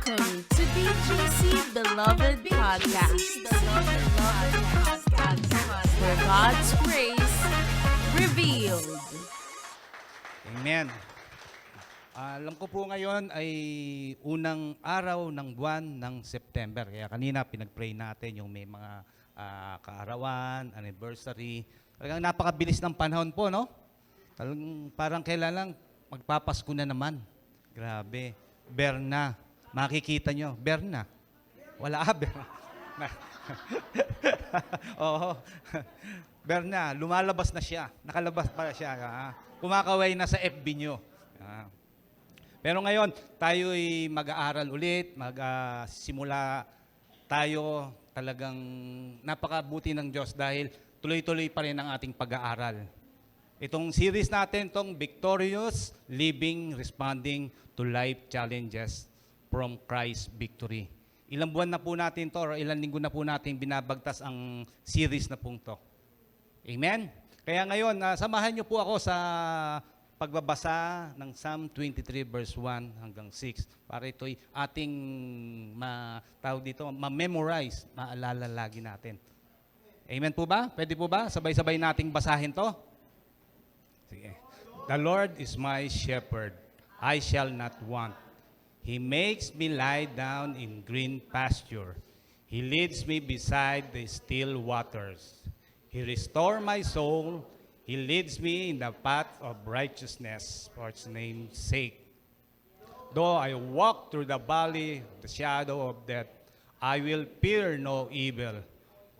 Welcome to BGC Beloved Podcast, where God's grace revealed. Amen. Alam ko po ngayon ay unang araw ng buwan ng September. Kaya kanina pinag-pray natin yung may mga kaarawan, anniversary. Talagang napakabilis ng panahon po, no? Talagang parang kailan lang magpapasko na naman. Grabe. Berna. Makikita nyo. Berna. Wala Berna. Oo. Berna, lumalabas na siya. Nakalabas pa siya. Kumakaway na sa FB nyo. Pero ngayon, tayo'y mag-aaral ulit, magsimula tayo talagang napakabuti ng Diyos dahil tuloy-tuloy pa rin ang ating pag-aaral. Itong series natin, itong Victorious Living, Responding to Life Challenges from Christ's Victory. Ilang buwan na po natin to, or ilang linggo na po natin binabagtas ang series na pong to. Amen? Kaya ngayon, samahan niyo po ako sa pagbabasa ng Psalm 23 verse 1 hanggang 6 para ito'y ating ma-memorize, maalala lagi natin. Amen po ba? Pwede po ba? Sabay-sabay nating basahin to? Sige. The Lord is my shepherd. I shall not want. He makes me lie down in green pasture. He leads me beside the still waters. He restores my soul. He leads me in the path of righteousness for His name's sake. Though I walk through the valley of the shadow of death, I will fear no evil.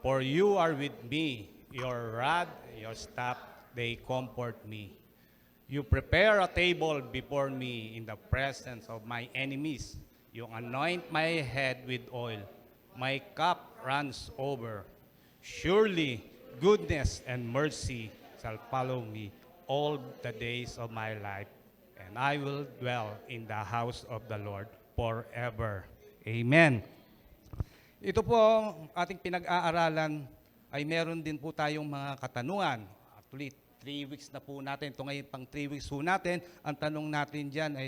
For you are with me. Your rod, your staff, they comfort me. You prepare a table before me in the presence of my enemies. You anoint my head with oil. My cup runs over. Surely goodness and mercy shall follow me all the days of my life, and I will dwell in the house of the Lord forever. Amen. Ito po ating pinag-aaralan ay meron din po tayong mga katanungan. Actually, 3 weeks na po natin. Ito ngayon pang 3 weeks po natin. Ang tanong natin dyan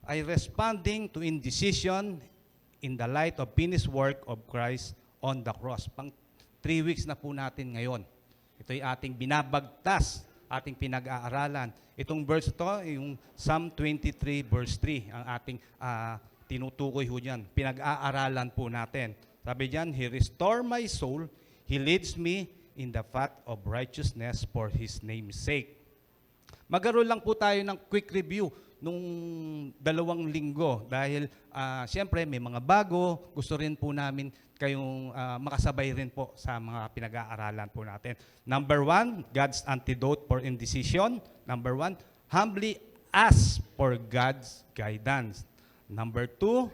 ay responding to indecision in the light of finished work of Christ on the cross. Pang 3 weeks na po natin ngayon. Ito'y ating binabagtas, ating pinag-aaralan. Itong verse ito, yung Psalm 23 verse 3, ang ating tinutukoy ho dyan. Pinag-aaralan po natin. Sabi dyan, He restore my soul, He leads me in the path of righteousness for His name's sake. Magkaroon lang po tayo ng quick review nung 2 linggo dahil siyempre may mga bago, gusto rin po namin kayong makasabay rin po sa mga pinag-aaralan po natin. Number 1, God's antidote for indecision. Number 1, humbly ask for God's guidance. Number 2,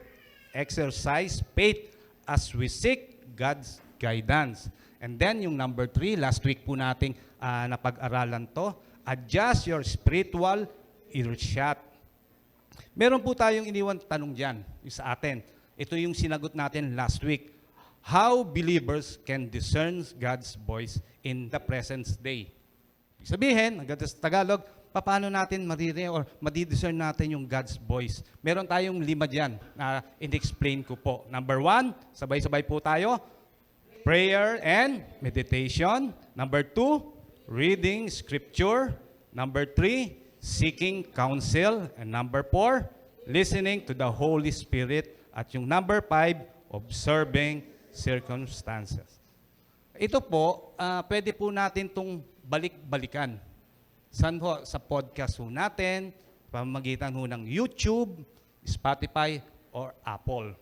exercise faith as we seek God's guidance. And then yung number 3, last week po nating napag-aralan to, adjust your spiritual irshad. Meron po tayong iniwan tanong dyan sa atin. Ito yung sinagot natin last week. How believers can discern God's voice in the present day. Ibig sabihin, hanggang sa Tagalog, paano natin madidiscern natin yung God's voice? Meron tayong 5 dyan na in-explain ko po. Number 1, sabay-sabay po tayo. Prayer and meditation. Number 2, reading scripture. Number 3, seeking counsel. And number 4, listening to the Holy Spirit. At yung number 5, observing circumstances. Ito po, pwede po natin itong balik-balikan. Saan po? Sa podcast po natin, pamamagitan po ng YouTube, Spotify, or Apple.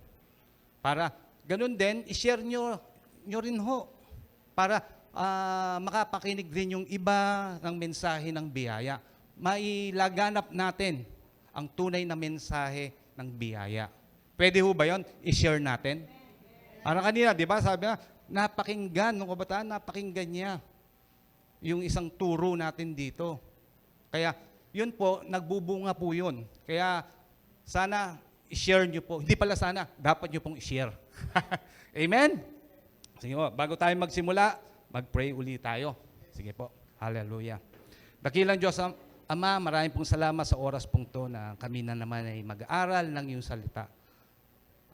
Para ganun din, i-share nyo rin ho para makapakinig din yung iba ng mensahe ng biyaya. Mailaganap natin ang tunay na mensahe ng biyaya. Pwede ho ba yun? I-share natin? Parang kanina, di ba? Sabi nga, napakinggan, nung kabataan, napakinggan niya yung isang turo natin dito. Kaya, yun po, nagbubunga po yun. Kaya, sana, i-share nyo po. Hindi pala sana, dapat nyo pong i-share. Amen? Sige po, bago tayo magsimula, mag-pray uli tayo. Sige po, hallelujah. Dakilang Diyos, Ama, maraming pong salamat sa oras pong to na kami na naman ay mag-aaral ng iyong salita.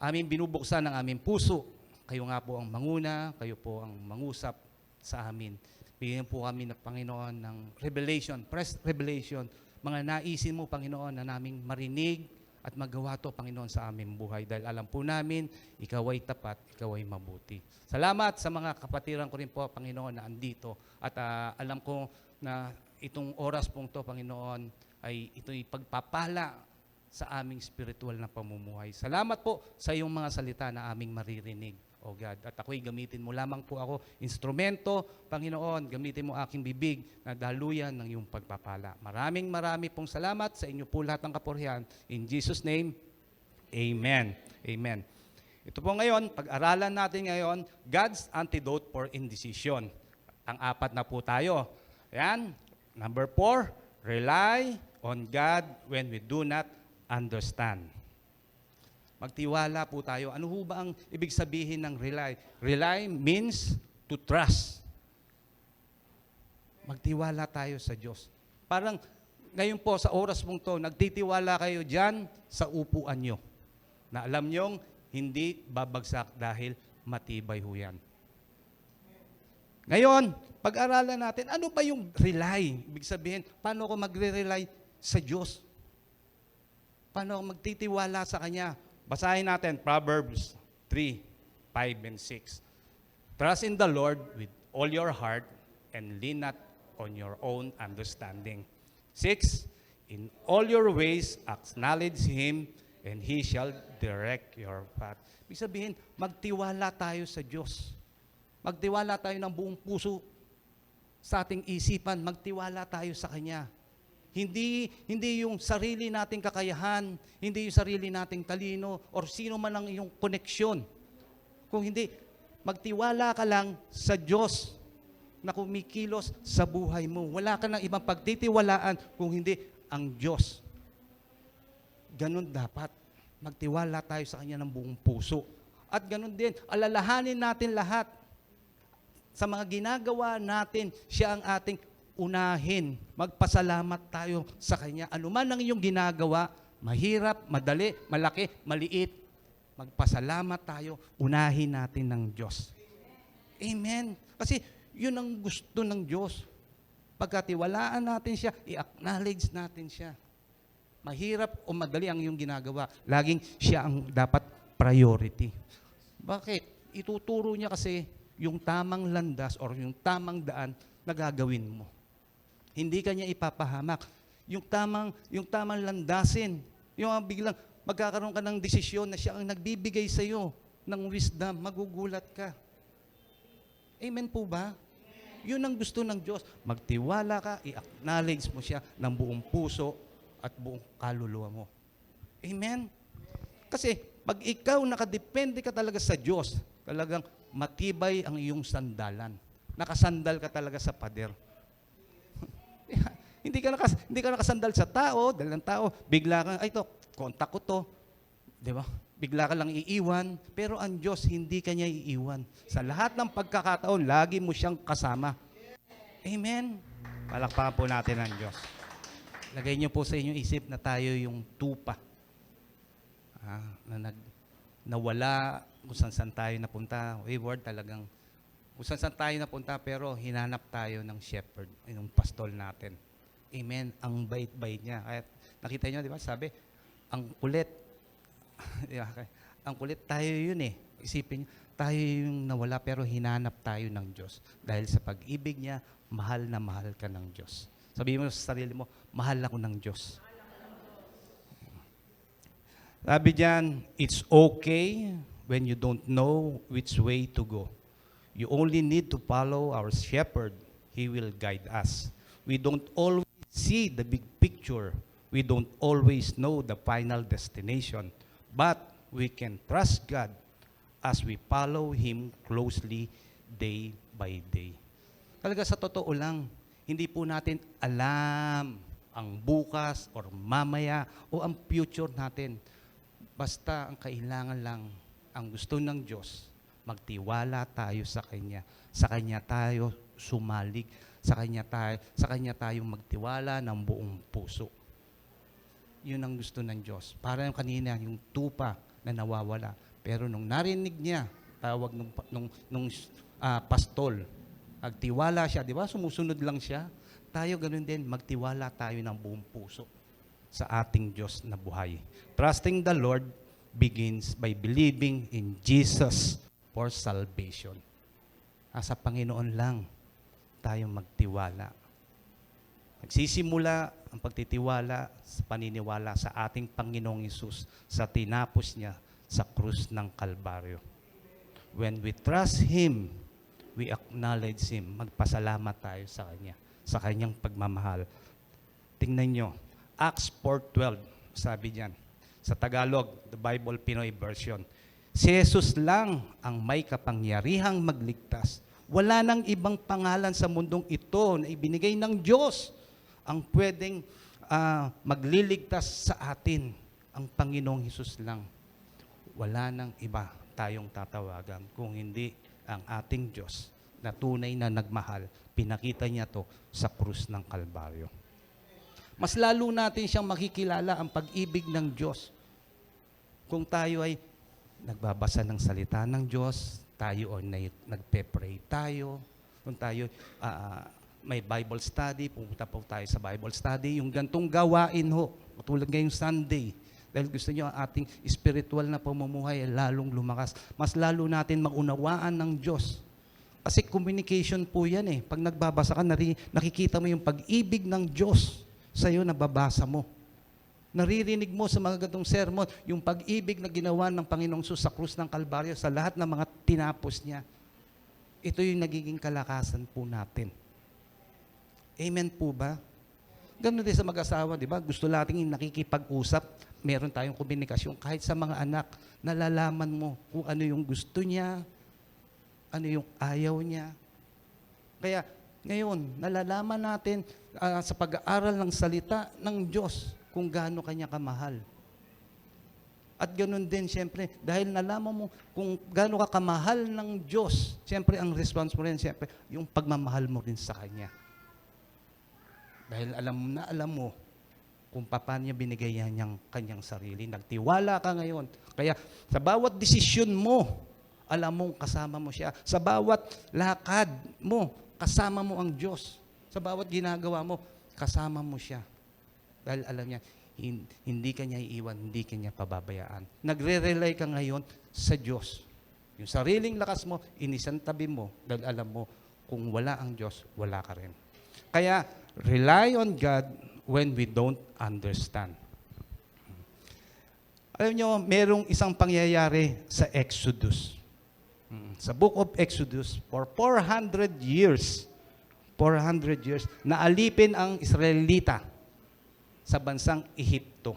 aming binubuksan ang aming puso. Kayo nga po ang manguna, kayo po ang mangusap sa amin. Bigyan po kami ng Panginoon ng revelation, fresh revelation, mga naisin mo, Panginoon, na naming marinig at magawa to, Panginoon, sa aming buhay. Dahil alam po namin, ikaw ay tapat, ikaw ay mabuti. Salamat sa mga kapatiran ko rin po, Panginoon, na andito. At alam ko na itong oras pong to, Panginoon, ay ito'y pagpapala sa aming spiritual na pamumuhay. Salamat po sa iyong mga salita na aming maririnig, O God. At ako'y gamitin mo lamang po ako, instrumento, Panginoon, gamitin mo aking bibig na daluyan ng iyong pagpapala. Maraming pong salamat sa inyo po lahat ng kapurihan. In Jesus' name, Amen. Amen. Ito po ngayon, pag-aralan natin ngayon, God's antidote for indecision. Ang apat na po tayo. Ayan. Number 4, rely on God when we do not understand. Magtiwala po tayo. Ano ho ba ang ibig sabihin ng rely? Rely means to trust. Magtiwala tayo sa Diyos. Parang ngayon po sa oras mong to, nagtitiwala kayo dyan sa upuan nyo. Na alam nyong hindi babagsak dahil matibay ho yan. Ngayon, pag-aralan natin, ano ba yung rely? Ibig sabihin, paano ako magre-rely sa Diyos? Paano ako magtitiwala sa Kanya? Basahin natin, Proverbs 3, 5, and 6. Trust in the Lord with all your heart and lean not on your own understanding. 6, in all your ways acknowledge Him and He shall direct your path. Ibig sabihin, magtiwala tayo sa Diyos. Magtiwala tayo ng buong puso sa ating isipan. Magtiwala tayo sa Kanya. Hindi yung sarili nating kakayahan, hindi yung sarili nating talino, or sino man ang iyong koneksyon. Kung hindi, magtiwala ka lang sa Diyos na kumikilos sa buhay mo. Wala ka ng ibang pagtitiwalaan kung hindi ang Diyos. Ganun dapat. Magtiwala tayo sa Kanya ng buong puso. At ganun din, alalahanin natin lahat. Sa mga ginagawa natin, siya ang ating unahin. Magpasalamat tayo sa Kanya. Ano man ang iyong ginagawa, mahirap, madali, malaki, maliit, magpasalamat tayo, unahin natin ng Diyos. Amen. Kasi yun ang gusto ng Diyos. Pagkatiwalaan natin siya, i-acknowledge natin siya. Mahirap o madali ang iyong ginagawa, laging siya ang dapat priority. Bakit? Ituturo niya kasi yung tamang landas or yung tamang daan na gagawin mo. Hindi kanya ipapahamak. Yung tamang landasin. Yung biglang magkakaroon ka ng desisyon na siya ang nagbibigay sa iyo ng wisdom, magugulat ka. Amen po ba? Yun ang gusto ng Diyos. Magtiwala ka, i-acknowledge mo siya ng buong puso at buong kaluluwa mo. Amen? Kasi pag ikaw nakadepende ka talaga sa Diyos, talagang matibay ang iyong sandalan. Nakasandal ka talaga sa pader. Hindi ka nakasandal sa tao, dahil ng tao, bigla ka, ay ito, kontak ko to. Di ba? Bigla ka lang iiwan, pero ang Diyos, hindi ka niya iiwan. Sa lahat ng pagkakataon, lagi mo siyang kasama. Amen? Palakpakan po natin ang Diyos. Lagay niyo po sa inyong isip na tayo yung tupa. Nawala kung saan tayo napunta. Wayward talagang. Kung saan tayo napunta, pero hinanap tayo ng shepherd, yung pastol natin. Amen. Ang bait-bait niya. Kaya nakita niyo, di ba? Sabi, ang kulit. Ang kulit tayo yun eh. Isipin niyo, tayo yung nawala pero hinanap tayo ng Diyos. Dahil sa pag-ibig niya, mahal na mahal ka ng Diyos. Sabihin mo sa sarili mo, mahal ako ng Diyos. Sabi diyan, it's okay when you don't know which way to go. You only need to follow our shepherd. He will guide us. We don't always see the big picture. We don't always know the final destination. But we can trust God as we follow Him closely day by day. Talaga sa totoo lang, hindi po natin alam ang bukas or mamaya o ang future natin. Basta ang kailangan lang, ang gusto ng Diyos, magtiwala tayo sa Kanya. Sa Kanya tayo sumalig. Sa Kanya tayo magtiwala ng buong puso. Yun ang gusto ng Diyos. Para yung kanina, yung tupa na nawawala. Pero nung narinig niya, tawag pastol, nagtiwala siya, di ba? Sumusunod lang siya. Tayo ganun din, magtiwala tayo ng buong puso sa ating Diyos na buhay. Trusting the Lord begins by believing in Jesus for salvation. Sa Panginoon lang tayo magtiwala. Nagsisimula ang pagtitiwala sa paniniwala sa ating Panginoong Hesus sa tinapos niya sa krus ng Kalbaryo. When we trust Him, we acknowledge Him. Magpasalamat tayo sa Kanya, sa Kanyang pagmamahal. Tingnan nyo, Acts 4:12, sabi diyan, sa Tagalog, the Bible Pinoy version, si Jesus lang ang may kapangyarihang magligtas. Wala nang ibang pangalan sa mundong ito na ibinigay ng Diyos ang pwedeng magliligtas sa atin. Ang Panginoong Hesus lang. Wala nang iba tayong tatawagan kung hindi ang ating Diyos na tunay na nagmahal. Pinakita niya to sa krus ng Kalbaryo. Mas lalo natin siyang makikilala ang pag-ibig ng Diyos. Kung tayo ay nagbabasa ng salita ng Diyos, tayo ay nagpe-pray tayo, kung tayo may Bible study, pumunta po tayo sa Bible study, yung gantong gawain ho, tulad ngayong Sunday, dahil gusto niyo ang ating spiritual na pamumuhay ay lalong lumakas. Mas lalo natin maunawaan ng Diyos. Kasi communication po yan eh. Pag nagbabasa ka, nakikita mo yung pag-ibig ng Diyos sa'yo na babasa mo. Naririnig mo sa mga gantong sermon yung pag-ibig na ginawa ng Panginoong Hesus sa krus ng Kalbaryo sa lahat ng mga tinapos niya. Ito yung nagiging kalakasan po natin. Amen po ba? Ganun din sa mag-asawa, di ba? Gusto nating nakikipag-usap, meron tayong komunikasyon. Kahit sa mga anak, nalalaman mo kung ano yung gusto niya, ano yung ayaw niya. Kaya ngayon, nalalaman natin sa pag-aaral ng salita ng Diyos kung gaano kanya kamahal. At ganun din, siyempre, dahil nalaman mo kung gaano ka kamahal ng Diyos, siyempre, ang response mo rin, siyempre, yung pagmamahal mo rin sa Kanya. Dahil alam mo kung paano niya binigay niyang kanyang sarili. Nagtiwala ka ngayon. Kaya sa bawat desisyon mo, alam mong kasama mo siya. Sa bawat lakad mo, kasama mo ang Diyos. Sa bawat ginagawa mo, kasama mo siya. Dahil alam niya, hindi ka niya iiwan, hindi ka niya pababayaan. Nagre-rely ka ngayon sa Diyos. Yung sariling lakas mo, inisantabi mo, dahil alam mo, kung wala ang Diyos, wala ka rin. Kaya, rely on God when we don't understand. Alam nyo, merong isang pangyayari sa Exodus. Sa book of Exodus, for 400 years, naalipin ang Israelita sa bansang Ehipto.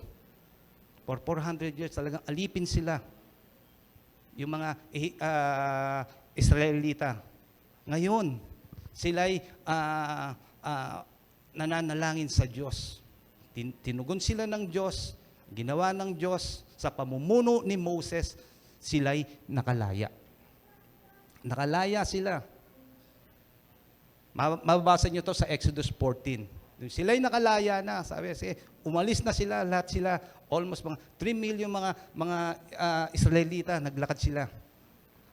For 400 years, talagang alipin sila. Yung mga Israelita. Ngayon, sila'y nananalangin sa Diyos. Tinugon sila ng Diyos, ginawa ng Diyos, sa pamumuno ni Moses, sila'y nakalaya. Nakalaya sila. Mababasa nyo to sa Exodus 14. Sila'y nakalaya na. Sabi, umalis na sila, lahat sila, almost mga 3 million mga Israelita, naglakad sila.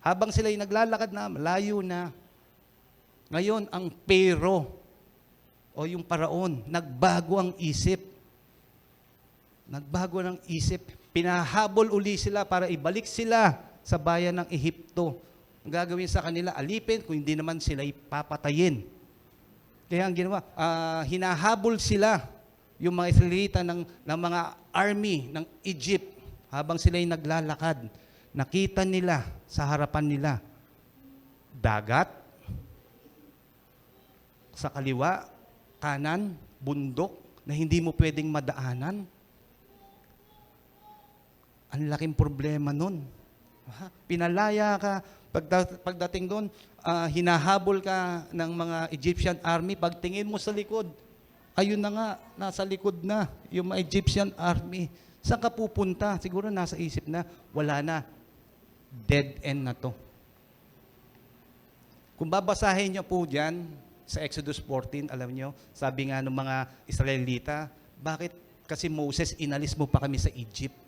Habang sila'y naglalakad na, malayo na. Ngayon, ang Pero, o yung paraon, nagbago ang isip. Nagbago ng isip. Pinahabol uli sila para ibalik sila sa bayan ng Ehipto. Ang gagawin sa kanila, alipin, kung hindi naman sila ipapatayin. Kaya ang ginawa, hinahabol sila yung mga Israelita ng mga army ng Egypt habang sila'y naglalakad. Nakita nila sa harapan nila, dagat, sa kaliwa, kanan, bundok, na hindi mo pwedeng madaanan. Ang laking problema nun. Pinalaya ka, pagdating doon, hinahabol ka ng mga Egyptian army, pagtingin mo sa likod, ayun na nga, nasa likod na yung mga Egyptian army. Saan ka pupunta? Siguro nasa isip na, wala na. Dead end na to. Kung babasahin niyo po dyan, sa Exodus 14, alam nyo, sabi nga ng mga Israelita, bakit kasi Moses, inalis mo pa kami sa Egypt?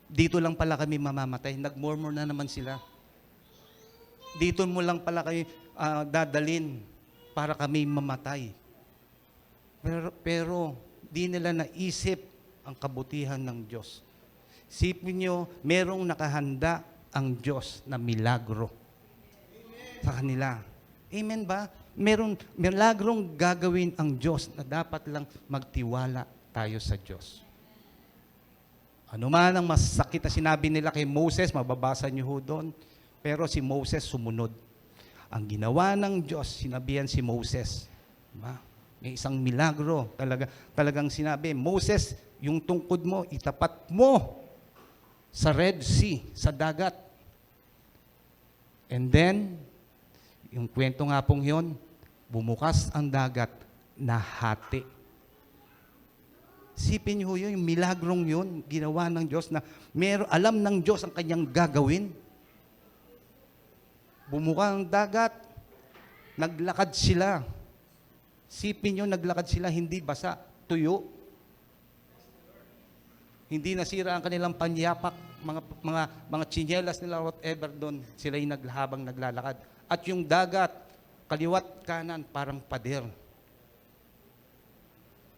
Dito lang pala kami mamamatay. Nagmurmur na naman sila. Dito mo lang pala kayo dadalin para kami mamatay. Pero di nila naisip ang kabutihan ng Diyos. Isipin nyo, merong nakahanda ang Diyos na milagro sa kanila. Amen ba? Merong milagrong gagawin ang Diyos na dapat lang magtiwala tayo sa Diyos. Ano man ang masakit na sinabi nila kay Moses, mababasa niyo ho doon, pero si Moses sumunod. Ang ginawa ng Diyos, sinabihan si Moses. Diba? May isang milagro. Talagang sinabi, Moses, yung tungkod mo, itapat mo sa Red Sea, sa dagat. And then, yung kwento nga pong yun, bumukas ang dagat na hati. Sipin niyo yun, yung milagrong yun, ginawa ng Diyos na alam ng Diyos ang kanyang gagawin. Bumuka ang dagat, naglakad sila. Sipin nyo, naglakad sila, hindi basa, tuyo. Hindi nasira ang kanilang panyapak, mga tsinelas nila, whatever doon, sila yung habang naglalakad. At yung dagat, kaliwat kanan, parang pader.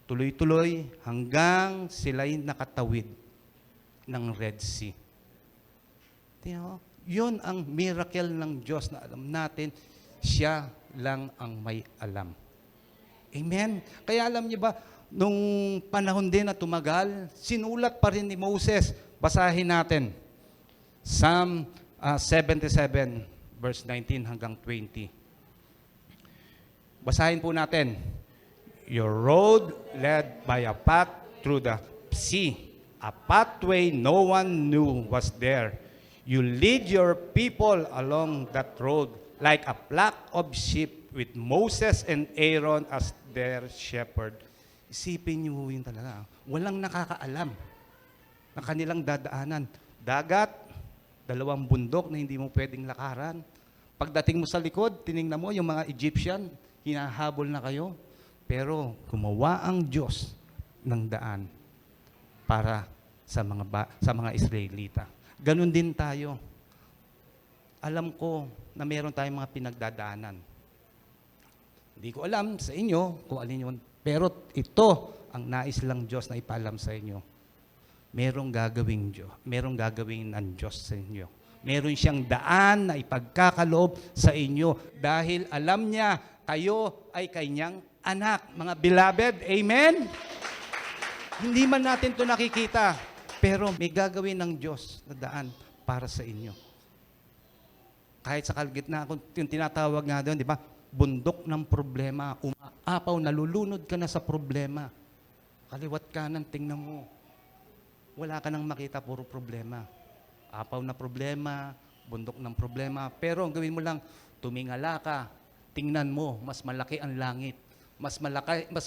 Tuloy-tuloy hanggang sila'y nakatawid ng Red Sea. Tingnan mo, yun ang miracle ng Diyos na alam natin, siya lang ang may alam. Amen? Kaya alam niyo ba, nung panahon din na tumagal, sinulat pa rin ni Moses. Basahin natin. Psalm 77, verse 19 hanggang 20. Basahin po natin. Your road led by a path through the sea, a pathway no one knew was there. You lead your people along that road like a flock of sheep with Moses and Aaron as their shepherd. Isipin niyo yun talaga. Walang nakakaalam na kanilang dadaanan. Dagat, dalawang bundok na hindi mo pwedeng lakaran. Pagdating mo sa likod, tiningnan mo yung mga Egyptian, hinahabol na kayo. Pero gumawa ang Diyos ng daan para sa mga Israelita. Ganon din tayo. Alam ko na meron tayong mga pinagdadaanan. Hindi ko alam sa inyo kung alin yun. Pero ito ang nais lang Diyos na ipaalam sa inyo. Merong gagawing Diyos. Merong gagawin ng Diyos sa inyo. Meron siyang daan na ipagkakaloob sa inyo dahil alam niya kayo ay kanyang anak. Mga beloved, amen? Hindi man natin ito nakikita, pero may gagawin ng Diyos na daan para sa inyo. Kahit sa kalgitnaan, yung tinatawag nga doon, di ba? Bundok ng problema, umaapaw, nalulunod ka na sa problema. Kaliwat kanan, tingnan mo. Wala ka nang makita, puro problema. Apaw na problema, bundok ng problema. Pero ang gawin mo lang, tumingala ka, tingnan mo, mas malaki ang langit. Mas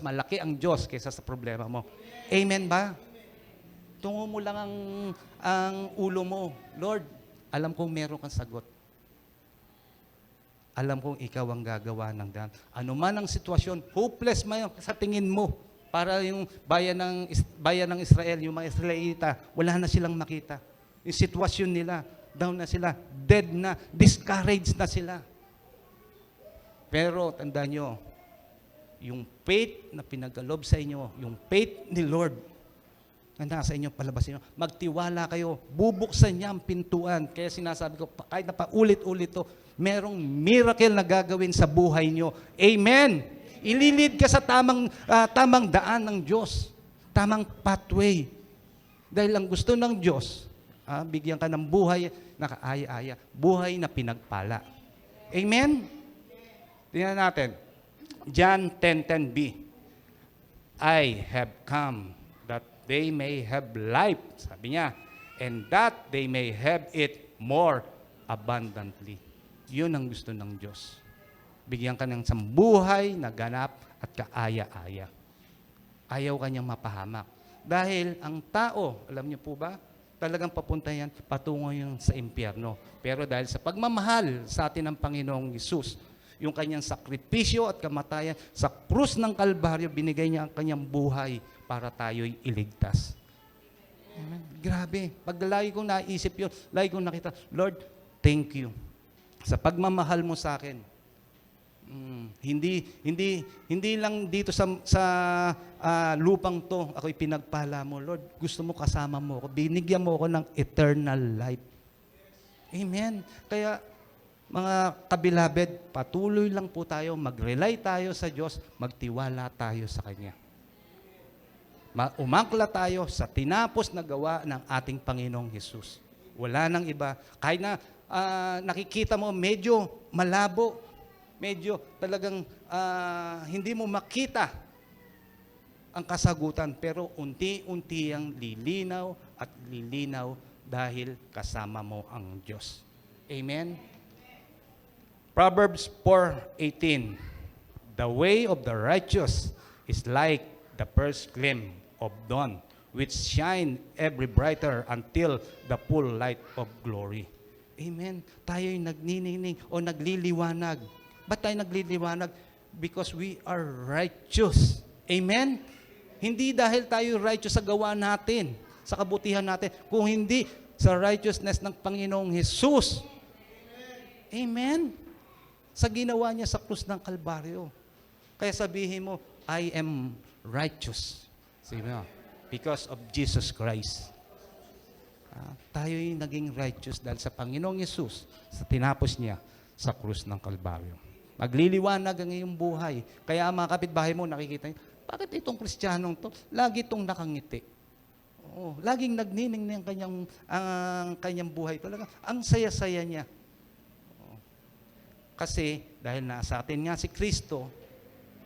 malaki ang Diyos kaysa sa problema mo. Amen ba? Tungo mo lang ang ulo mo. Lord, alam kong meron kang sagot. Alam kong ikaw ang gagawa ng daan. Ano man ang sitwasyon, hopeless man sa tingin mo. Para yung bayan ng Israel, yung mga Israelita, wala na silang makita. Yung sitwasyon nila, down na sila, dead na, discouraged na sila. Pero tandaan nyo, yung faith na pinagalob sa inyo, yung faith ni Lord na nasa inyo, palabas inyo, magtiwala kayo, bubuksan niya ang pintuan. Kaya sinasabi ko, kahit na paulit-ulit to, merong miracle na gagawin sa buhay nyo. Amen! Ililid ka sa tamang daan ng Diyos, tamang pathway. Dahil ang gusto ng Diyos, bigyan ka ng buhay na kaaya-aya, buhay na pinagpala. Amen? Tingnan natin. John 10:10b. I have come that they may have life, sabi niya, and that they may have it more abundantly. Yun ang gusto ng Diyos. Bigyan ka ng sambuhay na ganap at kaaya-aya. Ayaw kanyang mapahamak. Dahil ang tao, alam niyo po ba, talagang papunta yan, patungo yun sa impyerno. Pero dahil sa pagmamahal sa atin ng Panginoong Hesus, yung kanyang sakripisyo at kamatayan sa krus ng Kalbaryo, binigay niya ang kanyang buhay para tayo'y iligtas. Amen. Grabe. Pag lagi kong naisip yun, lagi kong nakita, Lord, thank you sa pagmamahal mo sa akin. Hindi lang dito sa lupang to ako'y pinagpala mo, Lord. Gusto mo kasama mo ako. Binigyan mo ako ng eternal life. Amen. Kaya mga kabilabed, patuloy lang po tayo, mag-rely tayo sa Diyos, magtiwala tayo sa Kanya. Umangkla tayo sa tinapos na gawa ng ating Panginoong Hesus. Wala nang iba. Kahit na nakikita mo medyo malabo, medyo talagang hindi mo makita ang kasagutan, pero unti-unti ang lilinaw at lilinaw dahil kasama mo ang Diyos. Amen? Proverbs 4:18. The way of the righteous is like the first gleam of dawn, which shine every brighter until the full light of glory. Amen. Tayo'y nagninining o nagliliwanag. Ba't tayo nagliliwanag? Because we are righteous. Amen? Hindi dahil tayo righteous sa gawa natin, sa kabutihan natin, kung hindi sa righteousness ng Panginoong Hesus. Amen? Sa ginawa niya sa krus ng Kalbaryo. Kaya sabihin mo, I am righteous. Sabi mo, because of Jesus Christ. Tayo'y naging righteous dahil sa Panginoong Hesus, sa tinapos niya sa krus ng Kalbaryo. Magliliwanag ang iyong buhay. Kaya ang mga kapitbahay mo, nakikita niyo, bakit itong Kristiyanong to? Lagi itong nakangiti. Oo, laging nagnining ng kanyang buhay. Talaga, ang saya-saya niya. Oo. Kasi, dahil nasa atin nga si Kristo,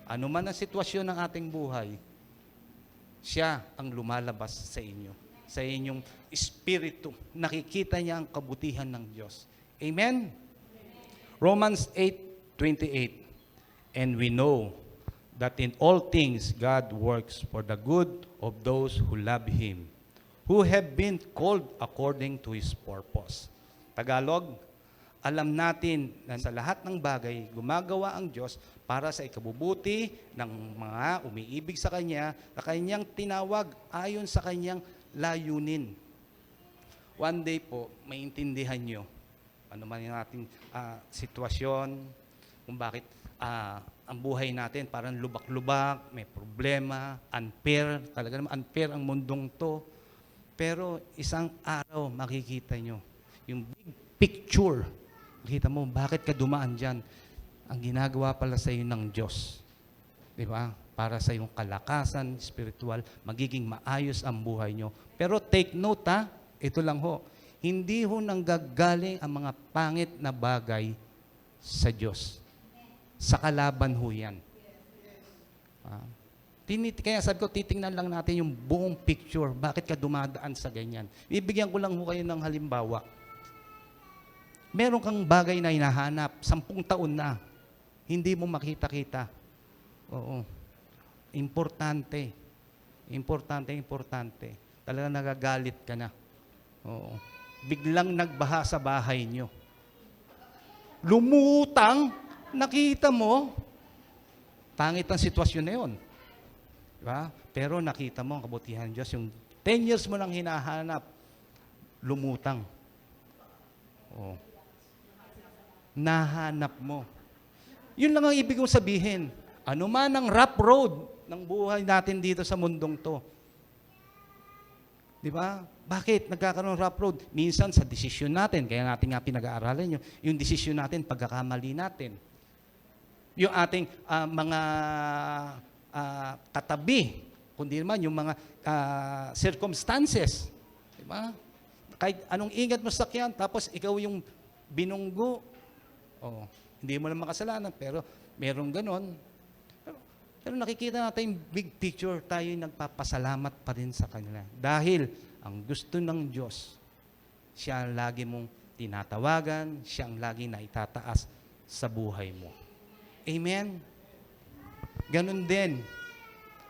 ano man ang sitwasyon ng ating buhay, siya ang lumalabas sa inyo. Sa inyong espiritu. Nakikita niya ang kabutihan ng Diyos. Amen? Romans 8:28. And we know that in all things God works for the good of those who love Him, who have been called according to His purpose. Tagalog, alam natin na sa lahat ng bagay, gumagawa ang Diyos para sa ikabubuti ng mga umiibig sa Kanya, na Kanyang tinawag ayon sa Kanyang layunin. One day po, maintindihan nyo, ano man yung ating sitwasyon, kung bakit ang buhay natin parang lubak-lubak, may problema, unfair, talaga naman unfair ang mundong to. Pero isang araw makikita nyo, yung big picture, makita mo, bakit ka dumaan dyan? Ang ginagawa pala sa iyo ng Diyos. Di ba? Para sa iyong kalakasan, spiritual, magiging maayos ang buhay nyo. Pero take note ito lang ho, hindi ho nanggagaling ang mga pangit na bagay sa Diyos. Sa kalaban ho yan. Kaya sabi ko, titingnan lang natin yung buong picture. Bakit ka dumadaan sa ganyan? Bibigyan ko lang ho kayo ng halimbawa. Meron kang bagay na hinahanap, 10 taon na, hindi mo makita-kita. Oo. Importante. Importante. Talagang nagagalit ka na. Oo. Biglang nagbaha sa bahay nyo. Lumutang, nakita mo, pangit ang sitwasyon na yun. Diba? Pero nakita mo ang kabutihan ng Diyos. Yung 10 years mo nang hinahanap, lumutang. Oo. Nahanap mo. Yun lang ang ibig kong sabihin. Ano man ang rough road ng buhay natin dito sa mundong to. Di ba? Bakit nagkakaroon ng rough road? Minsan sa desisyon natin, kaya natin nga pinag-aaralan yung desisyon natin, pagkakamali natin. Yung ating mga katabi, kundi naman yung mga circumstances. Di ba? Kahit anong ingat mo sa sakyan, tapos ikaw yung binunggo. Oh, hindi mo naman kasalanan, pero merong ganon. Pero nakikita natin yung big picture, tayo nagpapasalamat pa rin sa kanila. Dahil ang gusto ng Diyos, siya ang lagi mong tinatawagan, siya ang lagi na itataas sa buhay mo. Amen? Ganon din,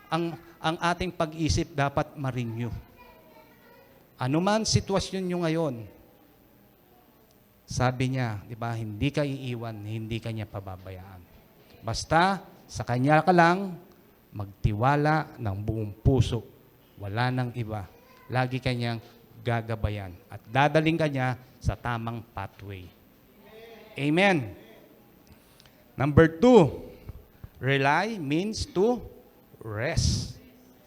ang ating pag-isip dapat ma-renew. Ano man sitwasyon nyo ngayon, sabi niya, di ba, hindi ka iiwan, hindi ka niya pababayaan. Basta, sa Kanya ka lang, magtiwala ng buong puso. Wala nang iba. lagi kanyang gagabayan at dadaling kanya sa tamang pathway. Amen. Number 2, rely means to rest.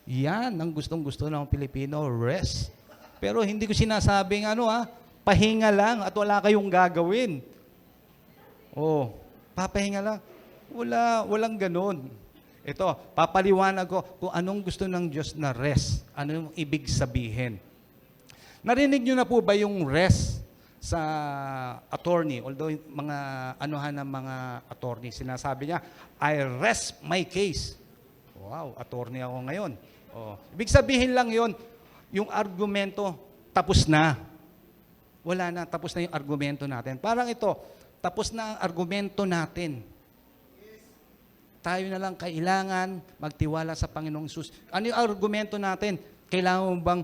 Yan ang gustong-gusto ng Pilipino, rest. Pero hindi ko sinasabing pahinga lang at wala kayong gagawin. Papahinga lang. Walang ganun. Ito, papaliwanag ko kung anong gusto ng Diyos na rest. Ano yung ibig sabihin. Narinig nyo na po ba yung rest sa attorney? Although mga ng mga attorney, sinasabi niya, I rest my case. Wow, attorney ako ngayon. Ibig sabihin lang yon, yung argumento, tapos na. Wala na, tapos na yung argumento natin. Parang ito, tapos na ang argumento natin. Tayo na lang kailangan magtiwala sa Panginoong Hesus. Ano yung argumento natin? Kailangan mo bang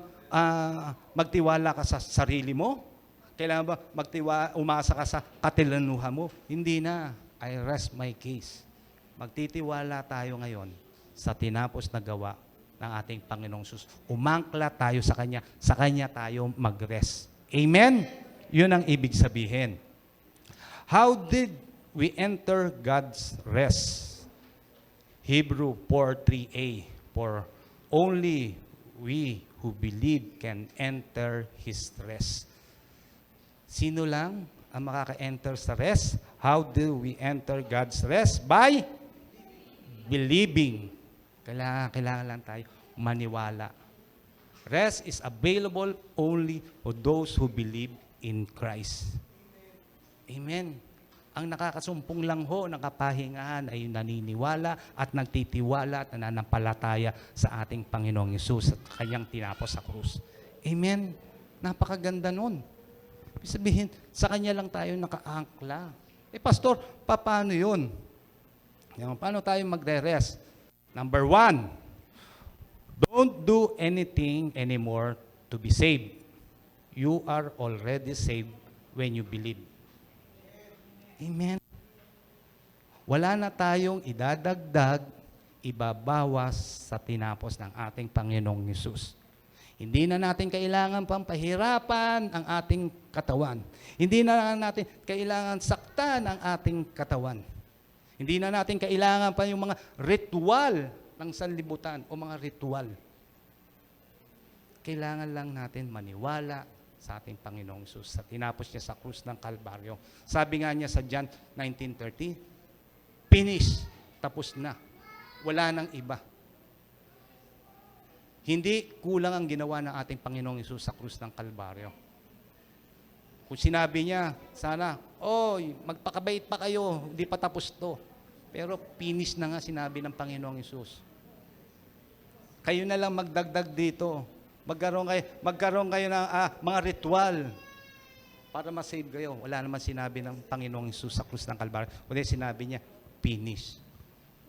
magtiwala ka sa sarili mo? Kailangan ba umasa ka sa katilanuhan mo? Hindi na. I rest my case. Magtitiwala tayo ngayon sa tinapos na gawa ng ating Panginoong Hesus. Umangkla tayo sa Kanya. Sa Kanya tayo mag-rest. Amen? Yun ang ibig sabihin. How did we enter God's rest? Hebrew 4:3a, for only we who believe can enter His rest. Sino lang ang makaka-enter sa rest? How do we enter God's rest? By believing. Kailangan lang tayo maniwala. Rest is available only for those who believe in Christ. Amen. Ang nakakasumpong lang ho ng kapahingahan ay naniniwala at nagtitiwala at nananampalataya sa ating Panginoong Hesus at Kanyang tinapos sa krus. Amen. Napakaganda nun. Ibig sabihin, sa Kanya lang tayo nakaangkla. Pastor, paano yun? Paano tayo magre-rest? Number 1, don't do anything anymore to be saved. You are already saved when you believe. Amen. Wala na tayong idadagdag, ibabawas sa tinapos ng ating Panginoong Hesus. Hindi na natin kailangan pang pahirapan ang ating katawan. Hindi na natin kailangan saktan ang ating katawan. Hindi na natin kailangan pa yung mga ritual ng sanlibutan o mga ritual. Kailangan lang natin maniwala sa ating Panginoong Hesus, sa tinapos niya sa krus ng Kalbaryo. Sabi nga niya sa John 19:30, finish, tapos na. Wala nang iba. Hindi kulang ang ginawa ng ating Panginoong Hesus sa krus ng Kalbaryo. Kung sinabi niya, sana, magpakabait pa kayo, hindi pa tapos to. Pero finish na nga sinabi ng Panginoong Hesus. Kayo na lang magdagdag dito. Magkaroon kayo ng mga ritual para ma-save kayo. Wala naman sinabi ng Panginoong Hesus sa krus ng Kalbaryo. Kundi sinabi niya, finish.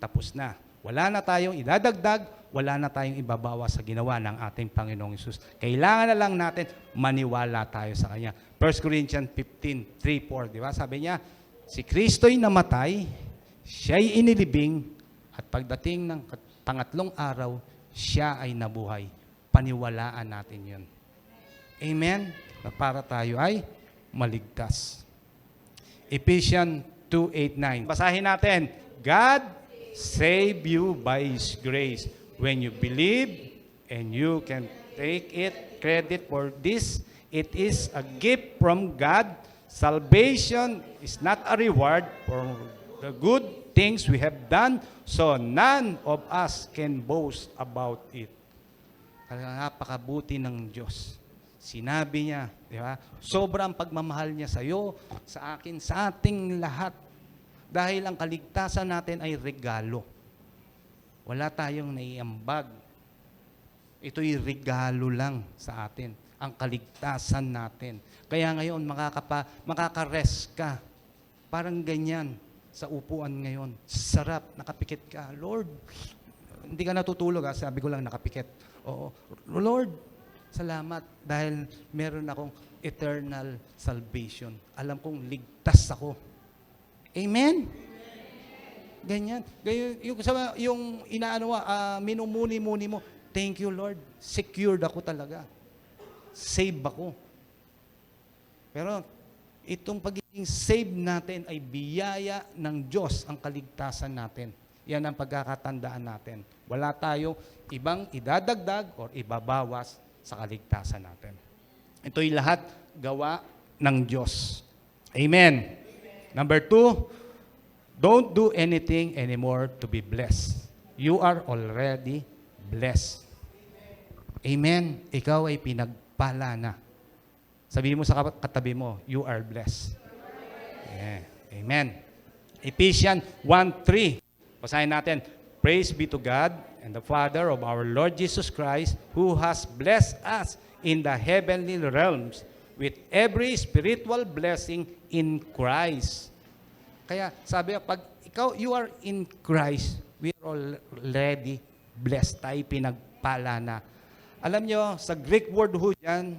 Tapos na. Wala na tayong idadagdag, wala na tayong ibabawa sa ginawa ng ating Panginoong Hesus. Kailangan na lang natin maniwala tayo sa Kanya. 1 Corinthians 15:3-4, di ba? Sabi niya, si Kristo'y namatay, siya'y inilibing, at pagdating ng pangatlong araw, siya ay nabuhay. Paniwalaan natin yun. Amen? Na para tayo ay maligtas. Ephesians 2:8-9. Basahin natin. God save you by His grace when you believe, and you can take credit for this. It is a gift from God. Salvation is not a reward for the good things we have done, so none of us can boast about it. Napakabuti ng Diyos. Sinabi niya, di ba? Sobrang pagmamahal niya sa iyo, sa akin, sa ating lahat. Dahil ang kaligtasan natin ay regalo. Wala tayong naiambag. Ito'y regalo lang sa atin. Ang kaligtasan natin. Kaya ngayon, makaka-rest ka. Parang ganyan sa upuan ngayon. Sarap, nakapikit ka. Lord, hindi ka natutulog, sabi ko lang nakapikit. Oo. Lord, salamat dahil meron akong eternal salvation. Alam kong ligtas ako. Amen? Ganyan. Yung inaano minumuni-muni mo, thank you Lord, secured ako talaga. save ako. Pero itong pagiging save natin ay biyaya ng Diyos ang kaligtasan natin. Yan ang pagkakatandaan natin. Wala tayo ibang idadagdag or ibabawas sa kaligtasan natin. Ito'y lahat gawa ng Diyos. Amen. Number 2, don't do anything anymore to be blessed. You are already blessed. Amen. Ikaw ay pinagpala na. Sabihin mo sa katabi mo, you are blessed. Yeah. Amen. Ephesians 1:3. Basahin natin. Praise be to God and the Father of our Lord Jesus Christ, who has blessed us in the heavenly realms with every spiritual blessing in Christ. Kaya sabi, pag ikaw, you are in Christ, we are already blessed. Tayo pinagpala na. Alam nyo, sa Greek word ho yan,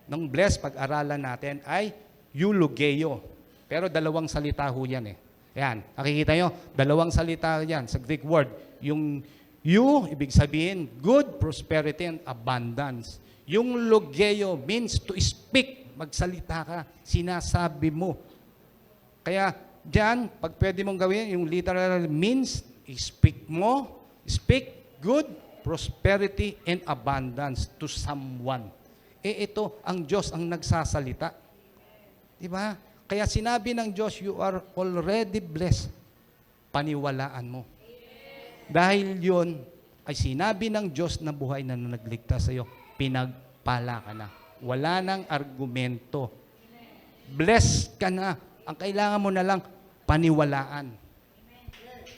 ng blessed, pag-aralan natin, ay eulogeo. Pero dalawang salita ho yan eh. Yan, nakikita nyo, dalawang salita yan sa Greek word. Yung you, ibig sabihin, good, prosperity, and abundance. Yung logeo means to speak, magsalita ka, sinasabi mo. Kaya dyan, pag pwede mong gawin, yung literal means, speak mo, speak good, prosperity, and abundance to someone. Ito, ang Diyos ang nagsasalita. Diba? Kaya sinabi ng Diyos, you are already blessed. Paniwalaan mo. Dahil yun ay sinabi ng Diyos na buhay na nagligtas sa iyo, pinagpala ka na. Wala nang argumento. Blessed ka na. Ang kailangan mo na lang, paniwalaan.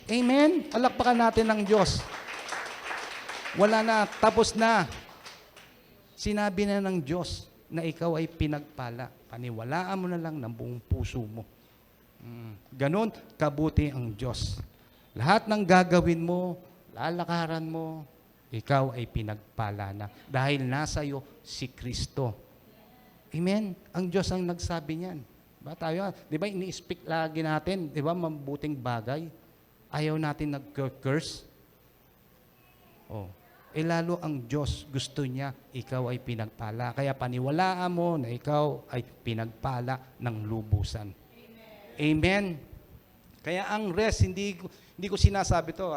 Amen? Palakpakan natin ng Diyos. Wala na, tapos na. Sinabi na ng Diyos na ikaw ay pinagpala. Paniwalaan mo na lang ng buong puso mo. Ganon kabuti ang Diyos. Lahat ng gagawin mo, lalakaran mo, ikaw ay pinagpala na. Dahil nasa iyo si Kristo. Amen? Ang Diyos ang nagsabi niyan. Ba tayo, di ba ini-speak lagi natin, di ba, mabuting bagay? Ayaw natin nag-curse. Oh. Lalo ang Diyos, gusto niya, ikaw ay pinagpala. Kaya paniwalaan mo na ikaw ay pinagpala ng lubusan. Amen. Kaya ang rest, hindi ko sinasabi to,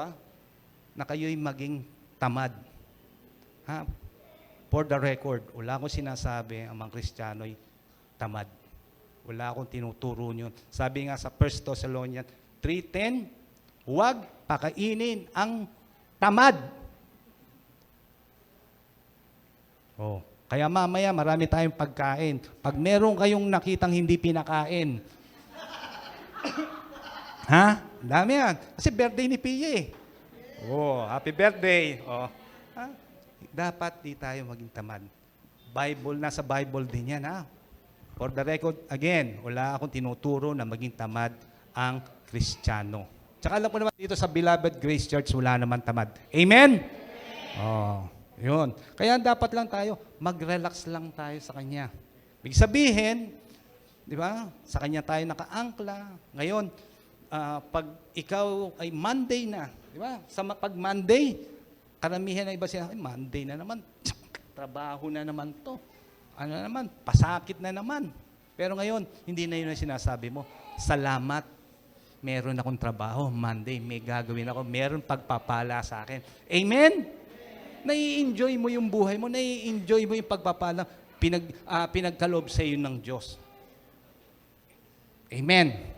na kayo'y maging tamad. Ha? For the record, wala akong sinasabi ang mga Kristiyano'y tamad. Wala akong tinuturo yun. Sabi nga sa 1 Thessalonians 3:10, huwag pakainin ang tamad. Oh, kaya mamaya marami tayong pagkain. Pag meron kayong nakitang hindi pinakain, ha? Dami yan. Kasi birthday ni Pia eh. Oh, happy birthday. Oh. Ha? Dapat di tayo maging tamad. Bible, nasa Bible din yan, ha? For the record, again, wala akong tinuturo na maging tamad ang Kristiyano. Tsaka alam ko naman dito sa Beloved Grace Church, wala naman tamad. Amen? Oh. Yun. Kaya dapat lang tayo, mag-relax lang tayo sa Kanya. Ibig sabihin, di ba, sa Kanya tayo nakaangkla. Ngayon, pag ikaw ay Monday na, di ba, pag Monday, karamihan na iba sila, Monday na naman, trabaho na naman to. Ano na naman, pasakit na naman. Pero ngayon, hindi na yun ang sinasabi mo. Salamat, meron akong trabaho, Monday, may gagawin ako, meron pagpapala sa akin. Amen? Nai-enjoy mo yung buhay mo, nai-enjoy mo yung pagpapala, pinagkaloob sa iyo ng Diyos. Amen.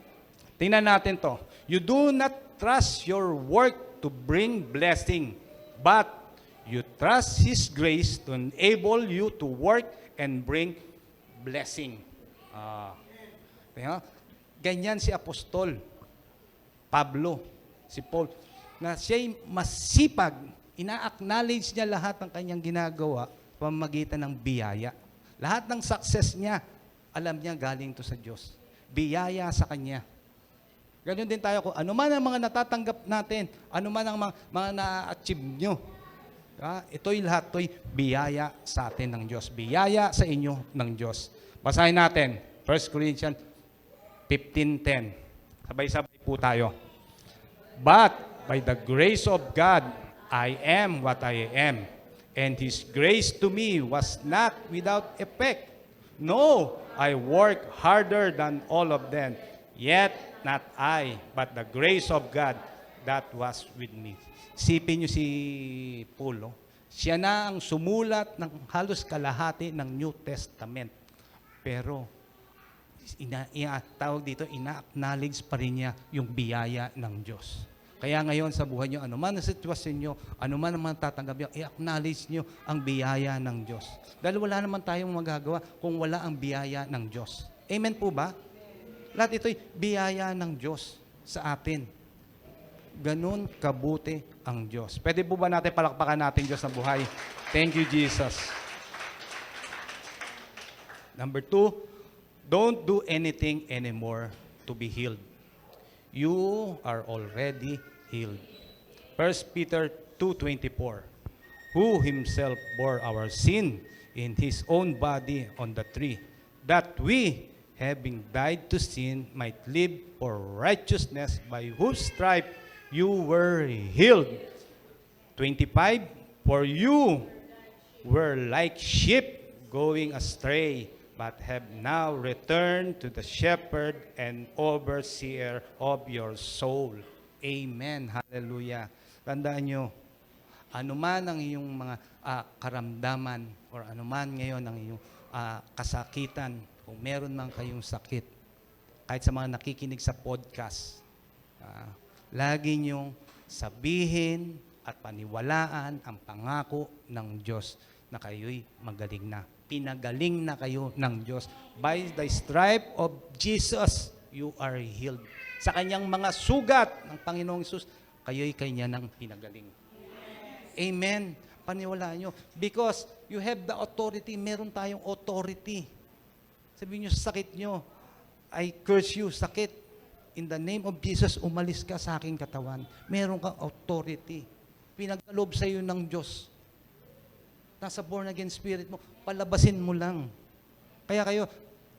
Tingnan natin to. You do not trust your work to bring blessing, but you trust His grace to enable you to work and bring blessing. Ganyan si Apostol Pablo, si Paul, na siya'y masipag. Ina-acknowledge niya lahat ng kanyang ginagawa pamamagitan ng biyaya. Lahat ng success niya, alam niya galing to sa Diyos. Biyaya sa Kanya. Ganun din tayo kung ano man ang mga natatanggap natin, ano man ang mga na-achieve nyo. Ito'y lahat, ito'y biyaya sa atin ng Diyos. Biyaya sa inyo ng Diyos. Basahin natin, 1 Corinthians 15:10. Sabay-sabay po tayo. But by the grace of God, I am what I am, and His grace to me was not without effect. No, I worked harder than all of them. Yet, not I, but the grace of God that was with me. Sipin niyo si Paul, siya na ang sumulat ng halos kalahati ng New Testament. Pero, tawag dito, ina-acknowledge pa rin niya yung biyaya ng Diyos. Kaya ngayon sa buhay niyo, anuman ang sitwasyon niyo, anuman ang tatanggap niyo, i-acknowledge niyo ang biyaya ng Diyos. Dahil wala naman tayong magagawa kung wala ang biyaya ng Diyos. Amen po ba? Lahat ito'y biyaya ng Diyos sa atin. Ganun kabuti ang Diyos. Pwede po ba natin palakpakan natin Diyos na buhay? Thank you, Jesus. Number 2, don't do anything anymore to be healed. You are already healed. 1 Peter 2:24, who himself bore our sin in his own body on the tree, that we, having died to sin, might live for righteousness, by whose stripe you were healed. 25, for you were like sheep going astray, but have now returned to the shepherd and overseer of your soul. Amen. Hallelujah. Tandaan nyo, anuman ang iyong mga karamdaman or anuman ngayon ang iyong kasakitan, kung meron man kayong sakit, kahit sa mga nakikinig sa podcast, lagi nyong sabihin at paniwalaan ang pangako ng Diyos na kayo'y magaling na. Pinagaling na kayo ng Diyos. By the stripe of Jesus, you are healed. Sa kanyang mga sugat ng Panginoong Hesus, kayo'y kanya ng pinagaling. Amen. Paniwalaan nyo. Because you have the authority. Meron tayong authority. Sabihin nyo sa sakit nyo, I curse you, sakit. In the name of Jesus, umalis ka sa aking katawan. Meron kang authority. Pinagkaloob sa iyo ng Diyos. Nasa born again spirit mo, palabasin mo lang. Kaya kayo,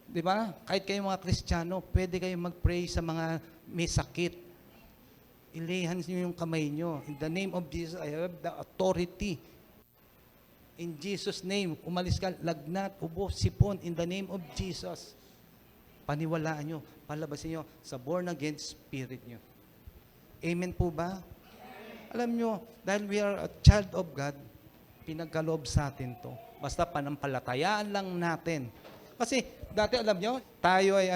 di ba? Kahit kayo mga Kristiyano, pwede kayo mag-pray sa mga may sakit. Ilayhan niyo yung kamay niyo. In the name of Jesus, I have the authority. In Jesus' name, umalis ka, lagnat, ubo, sipon, in the name of Jesus. Paniwalaan nyo, palabasin nyo sa born again spirit nyo. Amen po ba? Alam nyo, dahil we are a child of God, pinagkaloob sa atin to. Basta panampalatayaan lang natin. Kasi dati alam nyo, tayo ay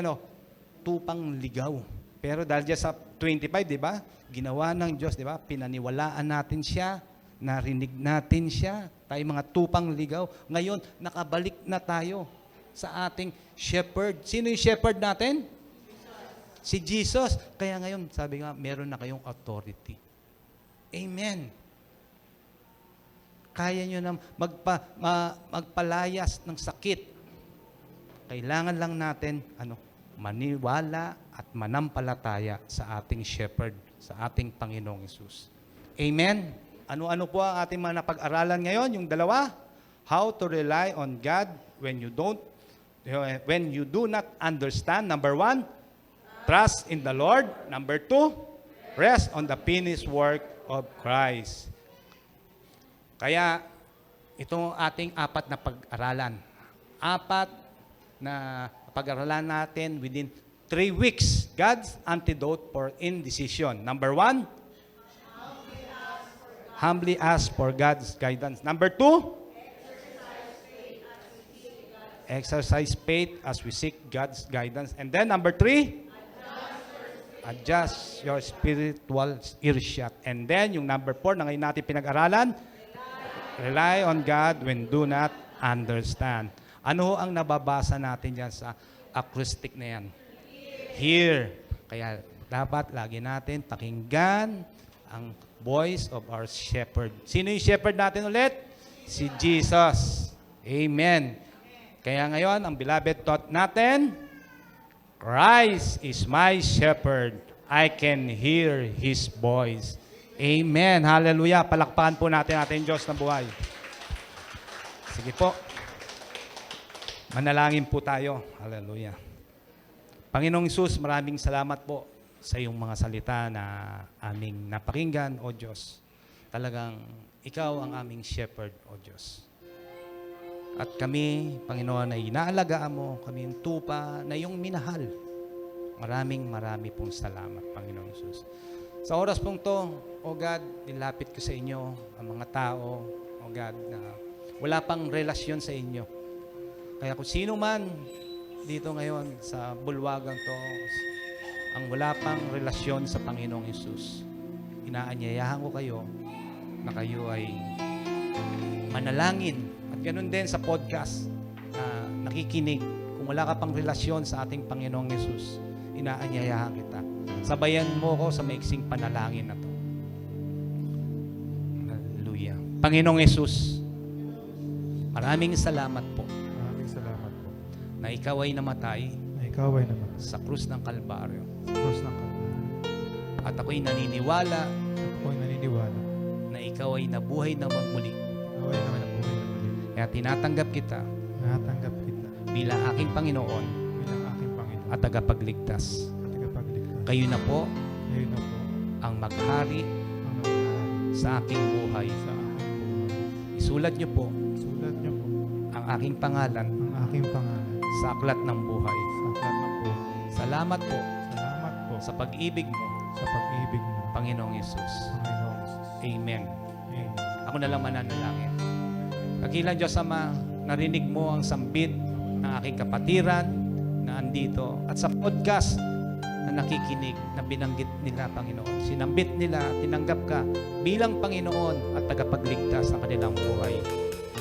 tupang ligaw. Pero dahil dyan sa 25, di ba? Ginawa ng Diyos, di ba? Pinaniwalaan natin siya, narinig natin siya, tayo mga tupang ligaw. Ngayon, nakabalik na tayo sa ating shepherd. Sino yung shepherd natin? Si Jesus. Kaya ngayon, sabi nga, meron na kayong authority. Amen. Kaya nyo na magpalayas ng sakit. Kailangan lang natin maniwala at manampalataya sa ating shepherd, sa ating Panginoong Hesus. Amen? Ano-ano po ang ating mga napag-aralan ngayon? Yung dalawa, how to rely on God when you do not understand. Number 1, trust in the Lord. Number 2, rest on the finished work of Christ. Kaya, itong ating 4 na pag-aralan. 4 na pag-aralan natin within 3 weeks. God's antidote for indecision. Number 1, humbly ask for God's guidance. Number 2, exercise faith as we seek God's guidance. And then number 3, adjust your spiritual earshot. And then yung number 4 na ngayon natin pinag-aralan, rely on God when do not understand. Ano ang nababasa natin dyan sa acrostic na yan? Hear. Kaya dapat lagi natin pakinggan ang voice of our shepherd. Sino yung shepherd natin ulit? Si Jesus. Amen. Kaya ngayon, ang beloved thought natin, Christ is my shepherd. I can hear His voice. Amen. Hallelujah. Palakpakan po natin ating Diyos na buhay. Sige po. Manalangin po tayo. Hallelujah. Panginoong Hesus, maraming salamat po sa iyong mga salita na aming napakinggan, O Diyos. Talagang Ikaw ang aming shepherd, O Diyos. At kami, Panginoon, ay inaalagaan mo, kami yung tupa na yung minahal. Marami pong salamat, Panginoon Jesus. Sa oras pong to, O God, nilapit ko sa inyo ang mga tao, O God, na wala pang relasyon sa inyo. Kaya kung sino man dito ngayon sa bulwagang to, ang wala pang relasyon sa Panginoong Jesus, inaanyayahan ko kayo na kayo ay manalangin. At ganun din sa podcast na nakikinig, kung wala ka pang relasyon sa ating Panginoong Jesus, inaanyayahan kita. Sabayan mo ko sa maiksing panalangin na to. Hallelujah. Panginoong Jesus, maraming salamat po Maraming salamat po na ikaw ay namatay na ikaw ay naman sa krus ng Kalbaryo. sa krus ng Kalbaryo. At ako'y naniniwala At ako ay naniniwala na ikaw ay nabuhay na magmuli. na ay naman ang buhay na muli. Kaya tinatanggap kita Natanggap kita bilang aking Panginoon bilang aking Panginoon at tagapagligtas. at tagapagligtas. Kayo na po Ngayon na po ang maghari ang naghahari sa aking buhay. sa aking buhay. Isulat niyo po Sulat niyo po ang aking pangalan ang aking pangalan sa aklat ng buhay. sa aklat ng buhay. Salamat po Salamat po sa pag-ibig mo, sa pag-ibig mo, Panginoong Yesus. Panginoong Jesus. Amen. Amen. Ako na lang mananalangin. Kagilan Diyos Ama, narinig mo ang sambit ng aking kapatiran na andito at sa podcast na nakikinig na binanggit nila, Panginoon. Sinambit nila, tinanggap ka bilang Panginoon at tagapagligtas ng kanilang buhay.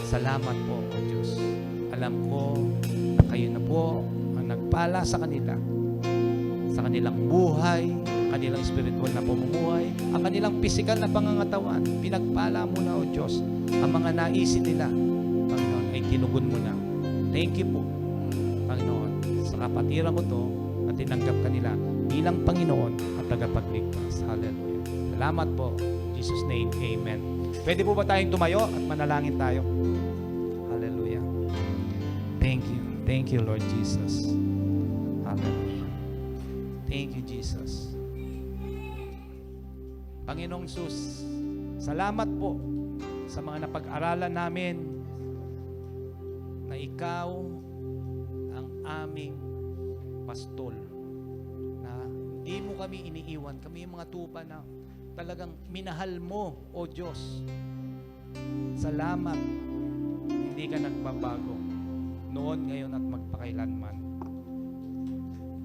Salamat po, O Diyos. Alam ko na kayo na po ang nagpala sa kanila, sa kanilang buhay, kanilang spiritual na pamumuhay, ang kanilang pisikal na pangangatawan. Pinagpala mo na, O Diyos, ang mga naisin nila, Panginoon, ay tinugon mo na. Thank you po, Panginoon, sa kapatiran ko to na tinanggap ka nila bilang Panginoon at tagapagligtas. Hallelujah. Salamat po. In Jesus' name, Amen. Pwede po ba tayong tumayo at manalangin tayo? Hallelujah. Thank you. Thank you, Lord Jesus. Hallelujah. Thank you, Jesus. Panginoong Jesus, salamat po sa mga napag-aralan namin na ikaw ang aming pastol. Na hindi mo kami iniiwan. Kami yung mga tupa na talagang minahal mo, O Diyos. Salamat. Hindi ka nagbabago. Noon, ngayon at magpakailanman.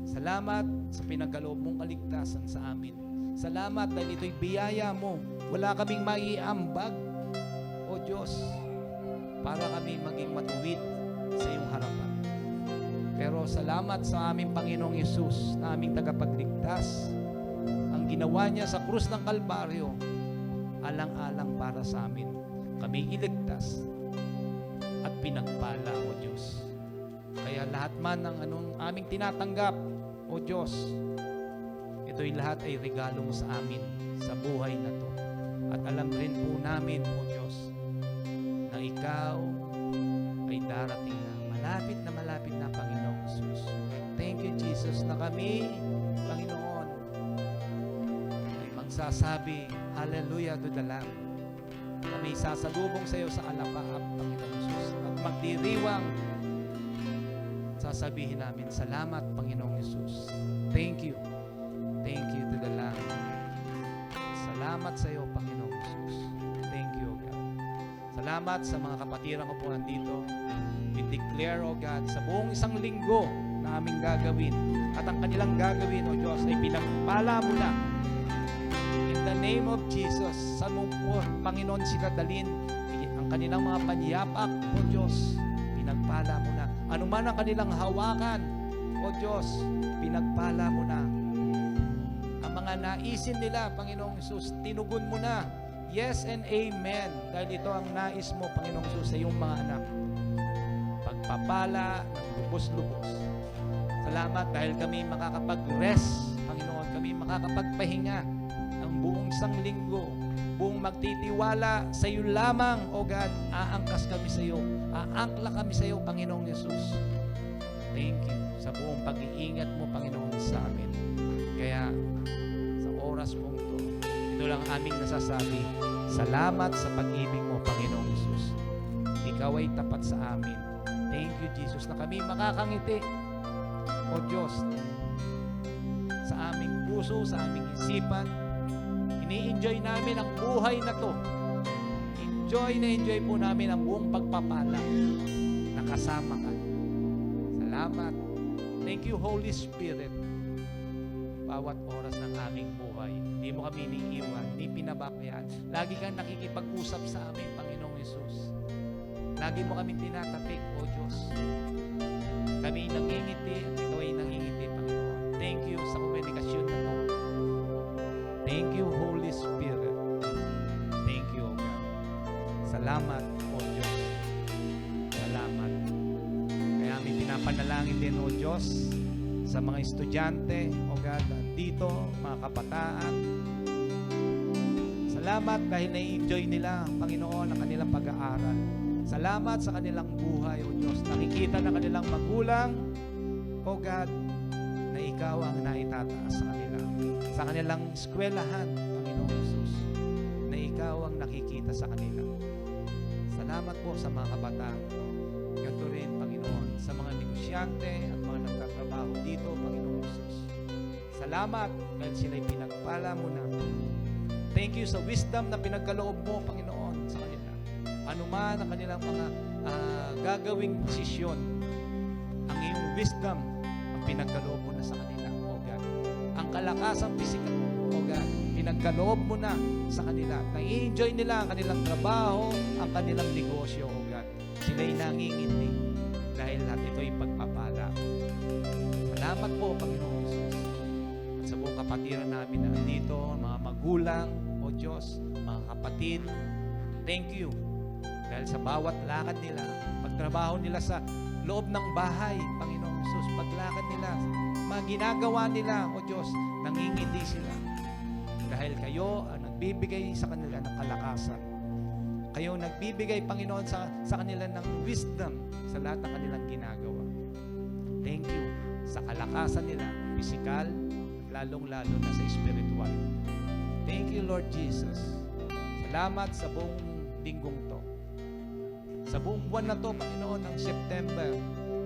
Salamat sa pinagkaloob mong kaligtasan sa amin. Salamat dahil ito'y biyaya mo. Wala kaming maiambag, O Diyos, para kami maging matuwid sa iyong harapan. Pero salamat sa aming Panginoong Yesus na aming tagapagligtas. Ang ginawa niya sa krus ng Kalbaryo, alang-alang para sa amin. Kami iligtas at pinagpala, O Diyos. Kaya lahat man ng anong aming tinatanggap, O Diyos, ito'y lahat ay regalo mo sa amin sa buhay na to. At alam rin po namin, O Diyos, na Ikaw ay darating na. Malapit na, Panginoong Jesus. Thank you, Jesus, na kami, Panginoon, ay magsasabi, Hallelujah to the Lamb. Kami sasalubong sa iyo sa alapaap, Panginoong Jesus. At magdiriwang, sasabihin namin, Salamat, Panginoong Jesus. Thank you. Thank you to the Lamb. Salamat sa iyo, Panginoong Jesus. Thank you, O God. Salamat sa mga kapatiran ko po nandito. We declare, O God, sa buong isang linggo na aming gagawin at ang kanilang gagawin, O Diyos, ay pinagpala mo na. In the name of Jesus, sa mo po, Panginoon, sila dalin ang kanilang mga panyapak, O Diyos, pinagpala mo na. Ano man ang kanilang hawakan, O Diyos, pinagpala mo na. Ang mga naisin nila, Panginoong Jesus, tinugon mo na. Yes and amen. Dahil ito ang nais mo, Panginoong Jesus, sa iyong mga anak. Pagpapala ng lubos-lubos. Salamat dahil kami makakapag-rest, Panginoon. Kami makakapagpahinga ng buong isang linggo. Buong magtitiwala sa iyo lamang, O God. Aangkas kami sa iyo. Aangkla kami sa iyo, Panginoong Jesus. Thank you sa buong pag-iingat mo, Panginoon, sa amin. Kaya, sa oras mong ito lang aming nasasabi, Salamat sa pag-ibig mo, Panginoong Hesus. Ikaw ay tapat sa amin. Thank you, Jesus, na kami makakangiti, O Diyos, sa aming puso, sa aming isipan. Ini-enjoy namin ang buhay na to. Enjoy po namin ang buong pagpapala. Nakasama ka. Salamat. Thank you, Holy Spirit. Bawat oras ng aming buhay, hindi mo kami iniiwan, hindi pinababayaan. Lagi kang nakikipag-usap sa amin, Panginoong Hesus. Lagi mo kami tinatapik, O Diyos. Kami nangingiti at ikaw ay nangingiti, Panginoon. Thank you sa komunikasyon na to. Thank you, Holy Spirit. Thank you, O God. Salamat, O Diyos. Salamat. Kaya may pinapanalangin din, O Diyos, sa mga estudyante, O God, dito, mga kabataan. Salamat dahil na-enjoy nila, Panginoon, ang kanilang pag-aaral. Salamat sa kanilang buhay, O Diyos. Nakikita na kanilang magulang, O God, na ikaw ang naitataas sa kanila. Sa kanilang eskwelahan, Panginoon Jesus, na ikaw ang nakikita sa kanila. Salamat po sa mga kabataan. Ganito rin, Panginoon, sa mga negosyante at mga nagtatrabaho dito, Panginoon Jesus. Salamat dahil sila'y pinagpala mo na. Thank you sa wisdom na pinagkaloob mo, Panginoon, sa kanila. Ano man ang kanilang mga gagawing desisyon, ang iyong wisdom ang pinagkaloob mo na sa kanila, O God. Ang kalakasang pisikal, O God, pinagkaloob mo na sa kanila. Nai-enjoy nila ang kanilang trabaho, ang kanilang negosyo, O God. Sila'y nangingiti dahil lahat ito'y pagpapala. Salamat po, Panginoon Jesus. At sa buong kapatiran namin na dito, mga magulang, O Diyos, mga kapatid, thank you. Dahil sa bawat lakad nila, pagtrabaho nila sa loob ng bahay, Panginoong Jesus, paglakad nila, mga ginagawa nila, O Diyos, nangingiti sila. Dahil kayo ang nagbibigay sa kanila ng kalakasan. Kayo ang nagbibigay, Panginoon, sa kanila ng wisdom sa lahat ng kanilang ginagawa. Thank you sa kalakasan nila, physical, lalong-lalo na sa spiritual. Thank you, Lord Jesus. Salamat sa buong linggong to. Sa buong buwan na to, Panginoon, ng September,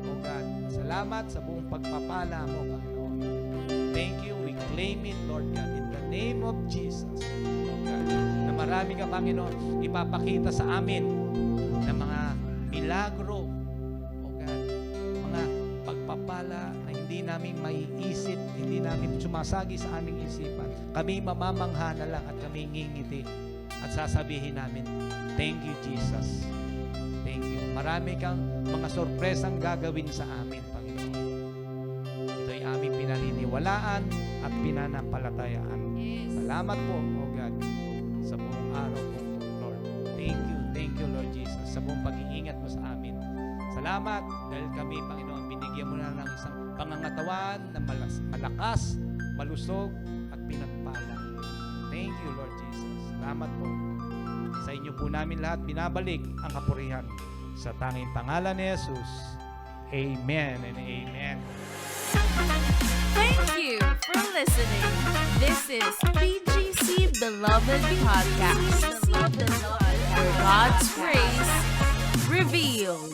O God, salamat sa buong pagpapala mo, Panginoon. Thank you. We claim it, Lord God, in the name of Jesus, O God, na marami ka, Panginoon, ipapakita sa amin ng mga milagro, O God, mga pagpapala na hindi namin maiisip, hindi namin sumasagi sa aming isipan. Kami mamamangha na lang at kami ngingiti at sasabihin namin, thank you, Jesus. Thank you. Marami kang mga sorpresang gagawin sa amin, Panginoon. Ito'y aming pinaniniwalaan at pinanampalatayaan. Salamat po, O God, sa buong araw po, Lord. Thank you, Lord Jesus, sa buong pag-iingat mo sa amin. Salamat dahil kami, Panginoon, binigyan mo na ng isang pangangatawan na malakas, malusog, at pinagpala. Thank you, Lord Jesus. Salamat po. Sa inyo po namin lahat binabalik ang kapurihan. Sa tanging pangalan ni Jesus. Amen and amen. Thank you for listening. This is PGC Beloved Podcast, where God's grace revealed.